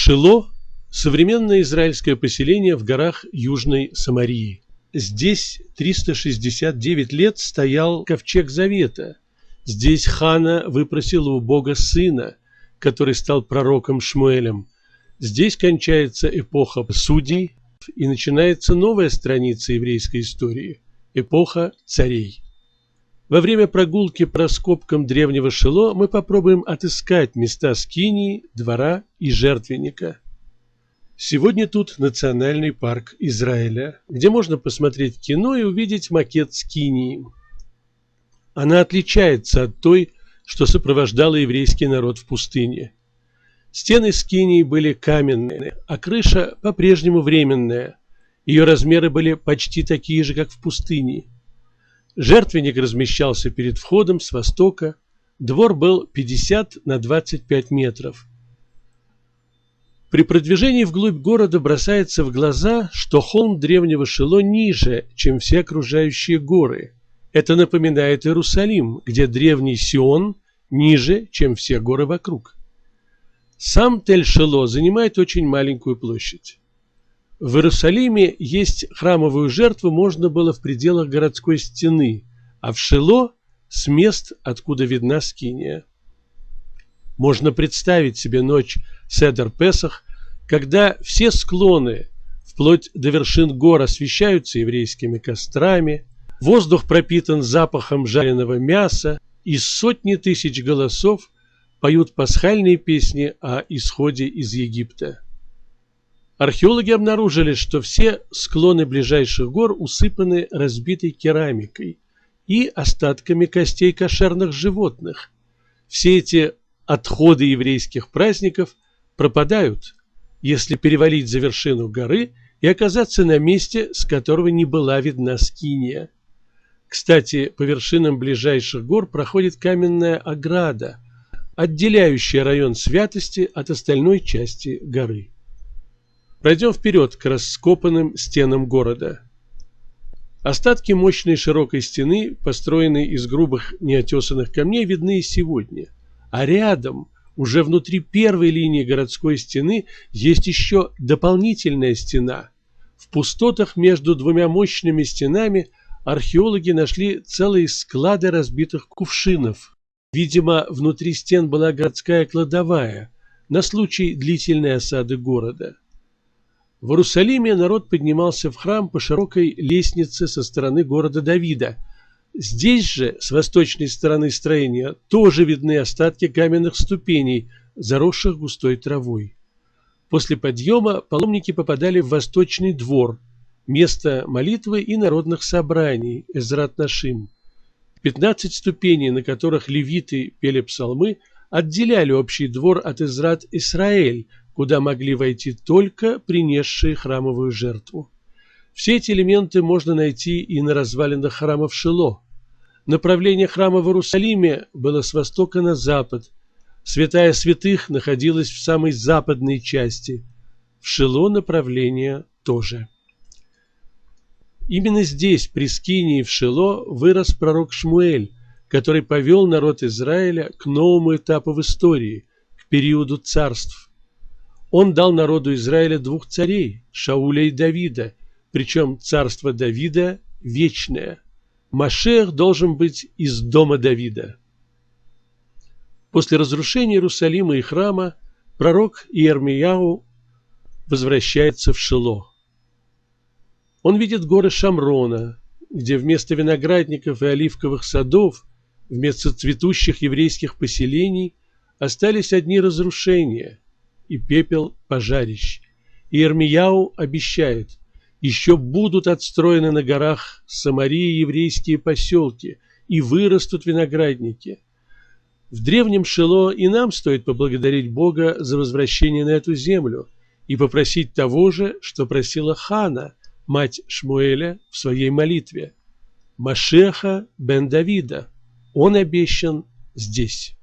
Шило – современное израильское поселение в горах Южной Самарии. Здесь 369 лет стоял ковчег Завета. Здесь Ханна выпросила у Бога сына, который стал пророком Шмуэлем. Здесь кончается эпоха судей и начинается новая страница еврейской истории – эпоха царей. Во время прогулки по раскопкам древнего Шило мы попробуем отыскать места скинии, двора и жертвенника. Сегодня тут национальный парк Израиля, где можно посмотреть кино и увидеть макет скинии. Она отличается от той, что сопровождала еврейский народ в пустыне. Стены скинии были каменные, а крыша по-прежнему временная. Ее размеры были почти такие же, как в пустыне. Жертвенник размещался перед входом с востока. Двор был 50 на 25 метров. При продвижении вглубь города бросается в глаза, что холм древнего Шило ниже, чем все окружающие горы. Это напоминает Иерусалим, где древний Сион ниже, чем все горы вокруг. Сам Тель-Шило занимает очень маленькую площадь. В Иерусалиме есть храмовую жертву можно было в пределах городской стены, а в Шило – с мест, откуда видна скиния. Можно представить себе ночь Седер-Песах, когда все склоны, вплоть до вершин гор, освещаются еврейскими кострами, воздух пропитан запахом жареного мяса, и сотни тысяч голосов поют пасхальные песни о исходе из Египта. Археологи обнаружили, что все склоны ближайших гор усыпаны разбитой керамикой и остатками костей кошерных животных. Все эти отходы еврейских праздников пропадают, если перевалить за вершину горы и оказаться на месте, с которого не была видна скиния. Кстати, по вершинам ближайших гор проходит каменная ограда, отделяющая район святости от остальной части горы. Пройдем вперед к раскопанным стенам города. Остатки мощной широкой стены, построенной из грубых неотесанных камней, видны и сегодня. А рядом, уже внутри первой линии городской стены, есть еще дополнительная стена. В пустотах между двумя мощными стенами археологи нашли целые склады разбитых кувшинов. Видимо, внутри стен была городская кладовая на случай длительной осады города. В Иерусалиме народ поднимался в храм по широкой лестнице со стороны города Давида. Здесь же, с восточной стороны строения, тоже видны остатки каменных ступеней, заросших густой травой. После подъема паломники попадали в восточный двор, место молитвы и народных собраний, Эзрат Нашим. 15 ступеней, на которых левиты пели псалмы, отделяли общий двор от Эзрат Исраэль, куда могли войти только принесшие храмовую жертву. Все эти элементы можно найти и на развалинах храмов Шило. Направление храма в Иерусалиме было с востока на запад. Святая святых находилась в самой западной части. В Шило направление тоже. Именно здесь, при скинии в Шило, вырос пророк Шмуэль, который повел народ Израиля к новому этапу в истории, к периоду царств. Он дал народу Израиля двух царей, Шауля и Давида, причем царство Давида вечное. Машиах должен быть из дома Давида. После разрушения Иерусалима и храма пророк Иермияу возвращается в Шило. Он видит горы Шамрона, где вместо виноградников и оливковых садов, вместо цветущих еврейских поселений остались одни разрушения и пепел пожарищ. Иермияу обещает: еще будут отстроены на горах Самарии еврейские поселки, и вырастут виноградники. В древнем Шило и нам стоит поблагодарить Бога за возвращение на эту землю и попросить того же, что просила Ханна, мать Шмуэля, в своей молитве. Машиаха бен Давида. Он обещан здесь.